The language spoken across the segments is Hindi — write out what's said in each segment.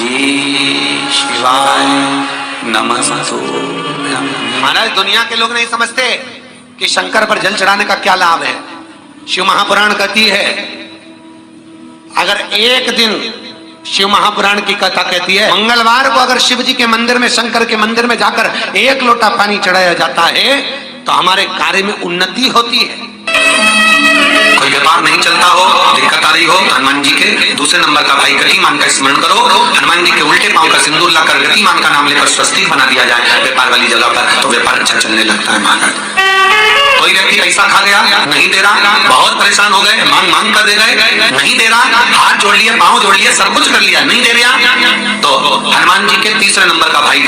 श्री शिवाय नमस्तुभ्यं। महाराज दुनिया के लोग नहीं समझते कि शंकर पर जल चढ़ाने का क्या लाभ है। शिव महापुराण कहती है अगर एक दिन, शिव महापुराण की कथा कहती है मंगलवार को अगर शिव जी के मंदिर में, शंकर के मंदिर में जाकर एक लोटा पानी चढ़ाया जाता है तो हमारे कार्य में उन्नति होती है। कोई व्यापार नहीं चलता हो, दिक्कत आ रही हो, हनुमान जी के दूसरे नंबर का भाई गतिमान का स्मरण करो। हनुमान जी के उल्टे पांव का सिंदूर लाकर गतिमान का नाम लेकर स्वस्तिक बना दिया जाए व्यापार वाली जगह पर, तो व्यापार अच्छा चलने लगता है। महाराज कोई व्यक्ति पैसा खा गया, नहीं दे रहा, बहुत परेशान हो गए, मांग कर दे गए, नहीं दे रहा, हाथ जोड़ लिए, पांव जोड़ लिए, सब कुछ कर लिया, नहीं दे रहा, तो हनुमान जी के तीसरे नंबर का भाई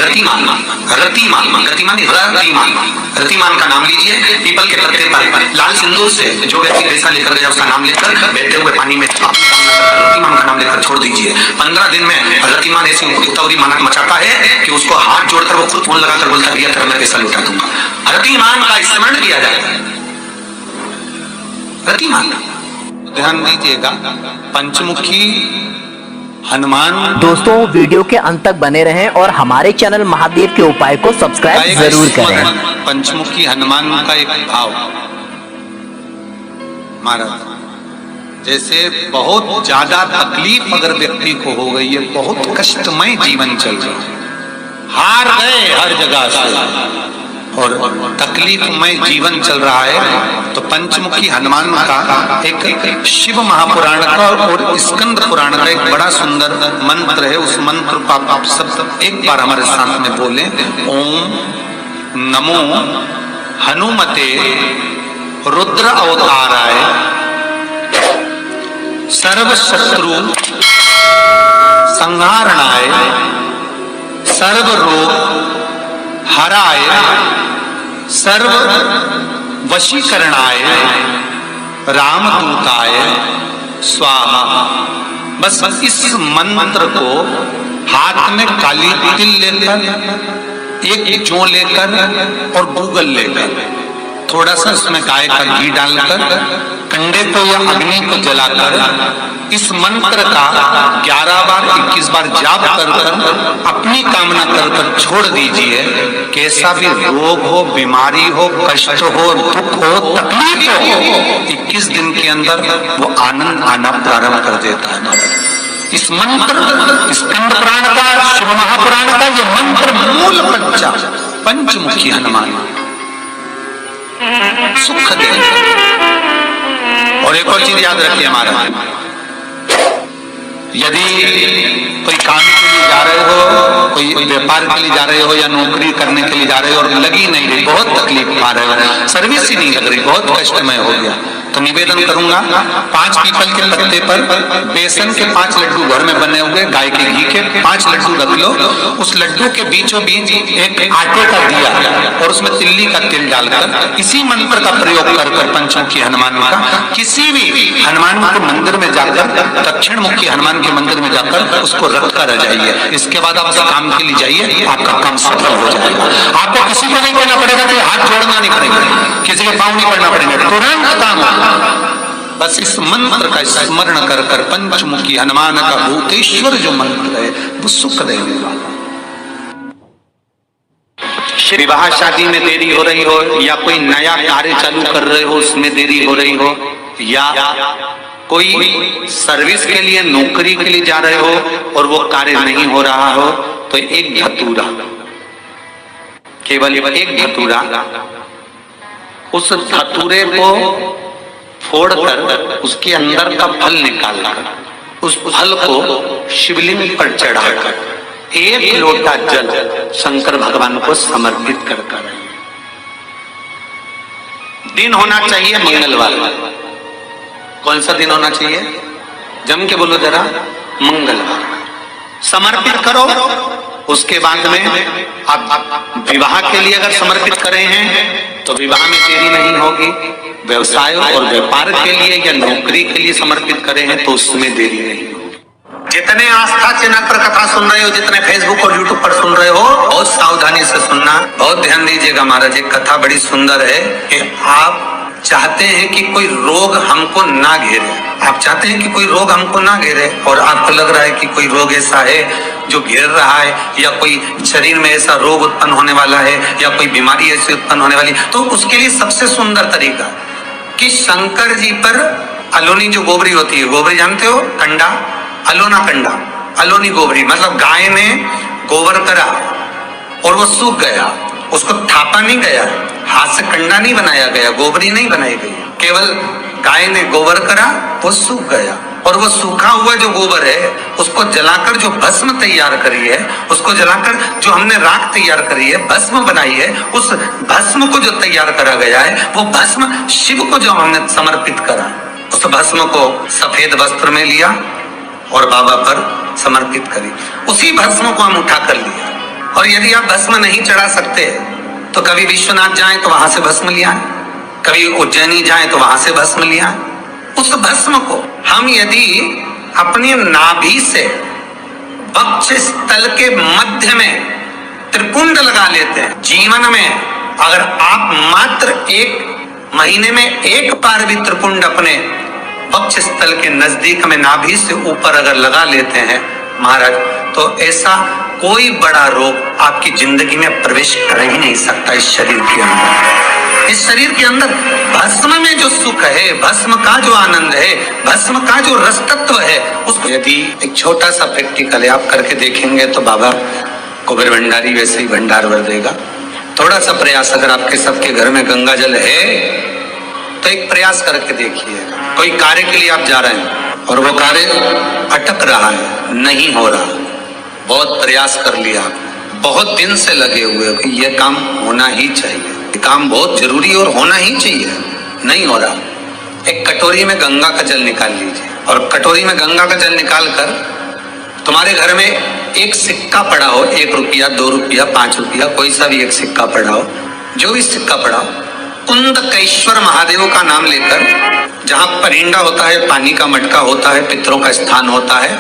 रतिमान का नाम लीजिए। पीपल के पत्ते पर लाल सिंदूर से जो व्यक्ति पैसा लेकर गया उसका नाम लेकर बैठे हुए पानी में रतिमान का नाम लेकर छोड़ दीजिए। 15 दिन में रतिमान ऐसी उतावली मानक मचाता है कि उसको हाथ जोड़कर वो खुद फोन लगाकर बोलता है भैया मैं पैसा लौटा दूंगा। रतिमान का स्मरण किया जाए, रतिमान। ध्यान दीजिएगा, पंचमुखी हनुमान। दोस्तों वीडियो के अंत तक बने रहें और हमारे चैनल महादेव के उपाय को सब्सक्राइब जरूर करें। पंचमुखी हनुमान का एक भाव महाराज, जैसे बहुत ज्यादा तकलीफ अगर व्यक्ति को हो गई है, बहुत कष्टमय जीवन चल रहा है, हार गए हर जगह से और तकलीफमय जीवन चल रहा है, तो पंचमुखी हनुमान का एक शिव महापुराण का और स्कंद पुराण का एक बड़ा सुंदर मंत्र है। उस मंत्र को आप सब एक बार हमारे साथ में बोलें। ओम नमो हनुमते रुद्र अवताराय सर्व शत्रु संहारणाय सर्व रोग हराय सर्व वशीकरणाय रामदूताय स्वाहा। बस इस मंत्र को हाथ में काली तिल लेकर, एक जौ लेकर और गूगल लेकर, थोड़ा सा उसमें गाय का घी डालकर कंडे को या अग्नि को जलाकर इस मंत्र का 11 बार 21 बार जाप कर अपनी कामना कर छोड़ दीजिए। कैसा भी रोग हो, बीमारी हो, कष्ट हो, दुख हो, तकलीफ हो, 21 दिन के अंदर वो आनंद आना प्रारंभ कर देता है। इस मंत्र, स्कंद पुराण का, शिव महापुराण का ये मंत्र मूल पंचमुखी हनुमान सुख दे। और एक और चीज याद रखिए हमारा, यदि कोई काम के लिए जा रहे हो, कोई व्यापार के लिए जा रहे हो या नौकरी करने के लिए जा रहे हो और लगी नहीं रही, बहुत तकलीफ पा रहे हो, सर्विस ही नहीं लग रही, बहुत कष्टमय हो गया, तो निवेदन करूंगा 5 पीपल के पत्ते पर बेसन के 5 लड्डू घर में बने हुए, गाय के घी के 5 लड्डू रख लो। उस लड्डू के बीचों बीच एक आटे का दिया और उसमें तिल्ली का तेल डालकर इसी मंत्र का प्रयोग कर पंचमुखी हनुमान का किसी भी हनुमान के मंदिर में जाकर, दक्षिण मुखी हनुमान के मंदिर में जाकर उसको रख कर आ जाइए। इसके बाद आप उस काम के लिए जाइए, आपका काम सफल हो जाएगा। आपको किसी को नहीं कहना पड़ेगा कि हाथ जोड़ना नहीं पड़ेगा, किसी के पाँव नहीं पड़ना पड़ेगा, तुरंत काम। बस इस मंत्र का स्मरण कर पंचमुखी हनुमान का भूतेश्वर जो मंत्र है वो सुख देने वाला। विवाह शादी में देरी हो रही हो या कोई नया कार्य चालू कर रहे हो उसमें देरी हो रही हो, या कोई सर्विस के लिए, नौकरी के लिए जा रहे हो और वो कार्य नहीं हो रहा हो, तो एक धतूरा, केवल एक धतूरा, उस धतूरे को फोड़कर उसके अंदर का फल निकालकर उस फल को शिवलिंग पर चढ़ाकर 1 लोटा जल शंकर भगवान को समर्पित कर दिन होना चाहिए मंगलवार। कौन सा दिन होना चाहिए? जम के बोलो जरा, मंगलवार समर्पित करो। उसके बाद में आप विवाह के लिए अगर समर्पित करे हैं तो विवाह में देरी नहीं होगी। व्यवसाय और व्यापार के लिए या नौकरी के लिए समर्पित करे हैं तो उसमें देरी नहीं होगी। जितने आस्था चैनल पर कथा सुन रहे हो, जितने फेसबुक और यूट्यूब पर सुन रहे हो, बहुत सावधानी से सुनना, बहुत ध्यान दीजिएगा। महाराज एक कथा बड़ी सुंदर है कि आप चाहते हैं कि कोई रोग हमको ना घेरे, आप चाहते हैं कि कोई रोग हमको ना घेरे, और आपको लग रहा है कि कोई रोग ऐसा है जो घेर रहा है, या कोई शरीर में ऐसा रोग उत्पन्न होने वाला है, या कोई बीमारी ऐसी उत्पन्न होने वाली, तो उसके लिए सबसे सुंदर तरीका कि शंकर जी पर अलोनी जो गोबरी होती है, गोबरी जानते हो, कंडा, अलोना कंडा, अलोनी गोबरी, मतलब गाय ने गोबर करा और वो सूख गया, उसको थापा नहीं गया, हाथ से कंडा नहीं बनाया गया, गोबरी नहीं बनाई गई, केवल गाय ने गोबर करा, वो सूख गया, और वो सूखा हुआ जो गोबर है उसको जलाकर जो भस्म तैयार करी है, उसको जलाकर जो हमने राख तैयार करी है, भस्म बनाई है, उस भस्म को जो तैयार करा गया है, वो भस्म शिव को जो हमने समर्पित करा, उस भस्म को सफेद वस्त्र में लिया और बाबा पर समर्पित करी, उसी भस्म को हम उठा कर लिया। और यदि आप भस्म नहीं चढ़ा सकते तो कभी विश्वनाथ जाएं तो वहां से भस्म लिया, कभी उज्जैनी जाएं तो वहां से भस्म लिया। उस भस्म को हम यदि अपनी नाभि से वक्ष स्थल के मध्य में त्रिपुंड लगा लेते हैं, जीवन में अगर आप मात्र 1 महीने में 1 बार भी त्रिपुंड अपने वक्ष स्थल के नजदीक में नाभि से ऊपर अगर लगा लेते हैं महाराज, तो ऐसा कोई बड़ा रोग आपकी जिंदगी में प्रवेश कर ही नहीं सकता। इस शरीर के अंदर, इस शरीर के अंदर भस्म में जो सुख है, भस्म का जो आनंद है, भस्म का जो रस तत्व है, उसको यदि एक छोटा सा प्रैक्टिकल है आप करके देखेंगे तो बाबा कुबेर भंडारी वैसे ही भंडार भर देगा। थोड़ा सा प्रयास, अगर आपके सबके घर में गंगा जल है तो एक प्रयास करके देखिएगा। कोई कार्य के लिए आप जा रहे हैं और वो कार्य अटक रहा है, नहीं हो रहा, बहुत प्रयास कर लिया, बहुत दिन से लगे हुए कि ये काम होना ही चाहिए, ये काम बहुत जरूरी और होना ही चाहिए, नहीं हो रहा, एक कटोरी में गंगा का जल निकाल लीजिए, और कटोरी में गंगा का जल निकाल कर तुम्हारे घर में एक सिक्का पड़ा हो, 1 रुपया, 2 रुपया, 5 रुपया, कोई सा भी एक सिक्का पड़ा हो, जो भी सिक्का पड़ा हो, कुंदकेश्वर महादेव का नाम लेकर, जहां परिंडा होता है, पानी का मटका होता है, पितरों का स्थान होता है,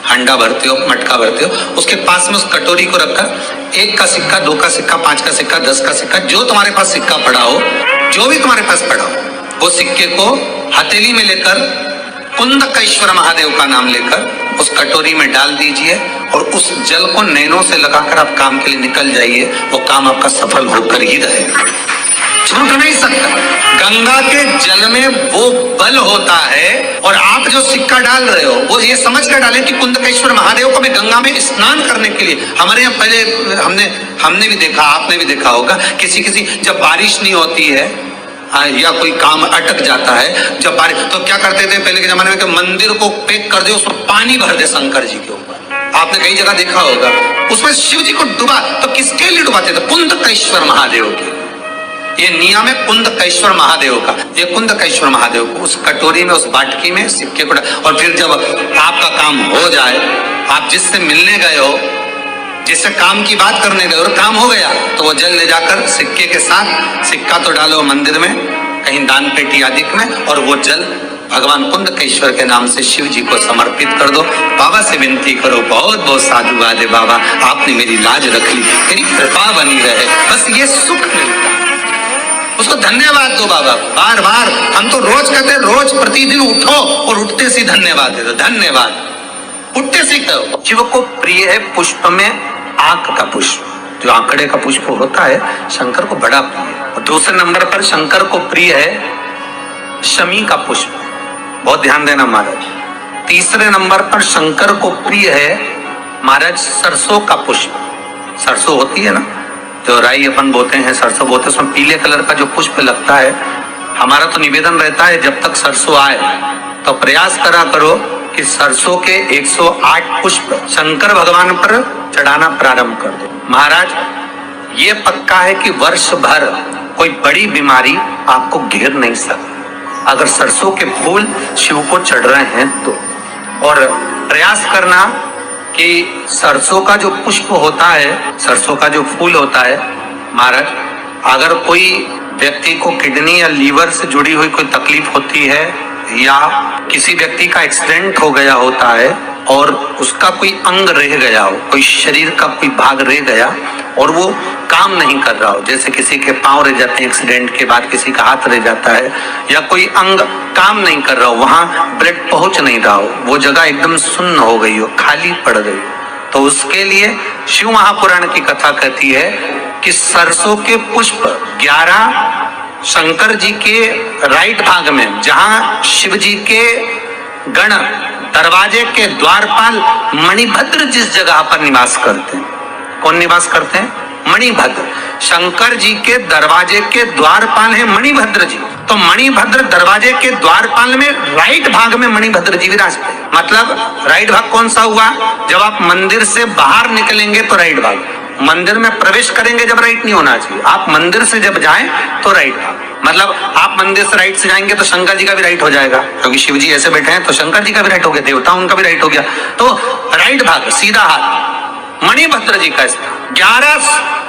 हंडा भरते हो, मटका भरते हो, उसके पास में उस कटोरी को रखकर 1 का सिक्का, 2 का सिक्का, 5 का सिक्का, 10 का सिक्का, जो तुम्हारे पास सिक्का पड़ा हो, जो भी तुम्हारे पास पड़ा हो, वो सिक्के को हथेली में लेकर कुंदकेश्वर महादेव का नाम लेकर उस कटोरी में डाल दीजिए, और उस जल को नैनों से लगाकर आप काम के लिए निकल जाइए, वो काम आपका सफल होकर ही रहेगा, छूट नहीं सकता। गंगा के जल में वो बल होता है, और आप जो सिक्का डाल रहे हो वो ये समझ कर डालें कि कुंदकेश्वर महादेव को मैं गंगा में स्नान करने के लिए, हमारे यहाँ पहले हमने भी देखा, आपने भी देखा होगा, किसी जब बारिश नहीं होती है या कोई काम अटक जाता है, जब बारिश, तो क्या करते थे पहले के जमाने में कि मंदिर को पैक कर दे, उसमें पानी भर दे शंकर जी के ऊपर, आपने कई जगह देखा होगा, उसमें शिव जी को डुबा, तो किसके लिए डुबाते थे? कुंदकेश्वर महादेव के। ये नियम है कुंदकेश्वर महादेव का। ये कुंदकेश्वर महादेव को उस कटोरी में, उस बाटकी में सिक्के को, और फिर जब आपका काम हो जाए, आप जिससे मिलने गए हो, जिससे काम की बात करने गए और काम हो गया, तो वो जल ले जाकर सिक्के के साथ, सिक्का तो डालो मंदिर में, कहीं दान पेटी आदि में, और वो जल भगवान कुंदकेश्वर के नाम से शिव जी को समर्पित कर दो। बाबा से विनती करो, बहुत बहुत साधुवाद है बाबा, आपने मेरी लाज रख ली, मेरी कृपा बनी रहे, बस ये सुख मिलता है, उसको धन्यवाद दो बाबा। बार बार हम तो रोज कहते हैं, रोज प्रतिदिन उठो और उठते से धन्यवाद दे दो, धन्यवाद, उठते से कहो। शिव को प्रिय है पुष्प में आंख का पुष्प, जो आंकड़े का पुष्प होता है, शंकर को बड़ा प्रिय है। और दूसरे नंबर पर शंकर को प्रिय है शमी का पुष्प, बहुत ध्यान देना महाराज। तीसरे नंबर पर शंकर को प्रिय है महाराज सरसों का पुष्प, सरसों होती है ना, जो राई अपन बोते हैं, सरसों बोते हैं, उसमें पीले कलर का जो पुष्प लगता है। हमारा तो निवेदन रहता है जब तक सरसों आए तो प्रयास करा करो कि सरसों के 108 पुष्प शंकर भगवान पर चढ़ाना प्रारंभ कर दो। महाराज ये पक्का है कि वर्ष भर कोई बड़ी बीमारी आपको घेर नहीं सकती अगर सरसों के फूल शिव को चढ़ रहे हैं तो। और प्रयास करना कि सरसों का जो पुष्प होता है, सरसों का जो फूल होता है महाराज, अगर कोई व्यक्ति को किडनी या लीवर से जुड़ी हुई कोई तकलीफ होती है, या किसी व्यक्ति का एक्सीडेंट हो गया होता है, और उसका कोई अंग रह गया हो, कोई शरीर का कोई भाग रह गया और वो काम नहीं कर रहा हो, जैसे किसी के पांव रह जाते हैं एक्सीडेंट के बाद, किसी का हाथ रह जाता है, या कोई अंग काम नहीं कर रहा हो, वहां ब्लड पहुंच नहीं रहा हो, वो जगह एकदम सुन्न हो गई हो, खाली पड़ गई, तो उसके लिए शिव महापुराण की कथा कहती है कि सरसों के पुष्प 11 शंकर जी के राइट भाग में, जहां शिव जी के गण दरवाजे के द्वारपाल मणिभद्र जिस जगह पर निवास करते हैं, कौन निवास करते हैं? मणिभद्र। शंकर जी के दरवाजे के द्वारपाल है मणिभद्र जी, तो मणिभद्र दरवाजे के द्वारपाल में राइट भाग में मणिभद्र जी विराजते हैं। मतलब राइट भाग कौन सा हुआ? जब आप मंदिर से बाहर निकलेंगे तो राइट भाग, मंदिर में प्रवेश करेंगे जब राइट नहीं होना चाहिए, आप मंदिर से जब जाएं तो राइट भाग, मतलब आप मंदिर से राइट से जाएंगे तो शंकर जी का भी राइट हो जाएगा, क्योंकि शिव जी ऐसे बैठे हैं तो शंकर जी का भी राइट हो गया, देवता उनका भी राइट हो गया, तो राइट भाग सीधा हाथ मणिभद्र जी का। 11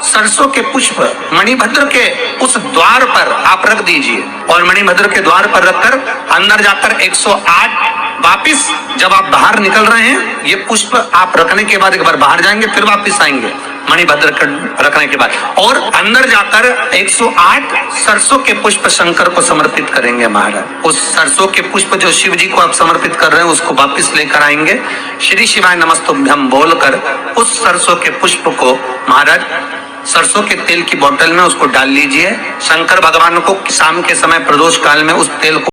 सरसों के पुष्प मणिभद्र के उस द्वार पर आप रख दीजिए, और मणिभद्र के द्वार पर रखकर अंदर जाकर 108 वापिस जब आप बाहर निकल रहे हैं, ये पुष्प आप रखने के बाद एक बार बाहर जाएंगे, फिर वापिस आएंगे मणिभद्र रखने के बाद, और अंदर जाकर 108 सरसों के पुष्प शंकर को समर्पित करेंगे महाराज। उस सरसों के पुष्प जो शिव जी को आप समर्पित कर रहे हैं उसको वापिस लेकर आएंगे, श्री शिवाय नमस्तुभ्यम बोलकर उस सरसों के पुष्प को महाराज सरसों के तेल की बोतल में उसको डाल लीजिए। शंकर भगवान को शाम के समय प्रदोष काल में उस तेल को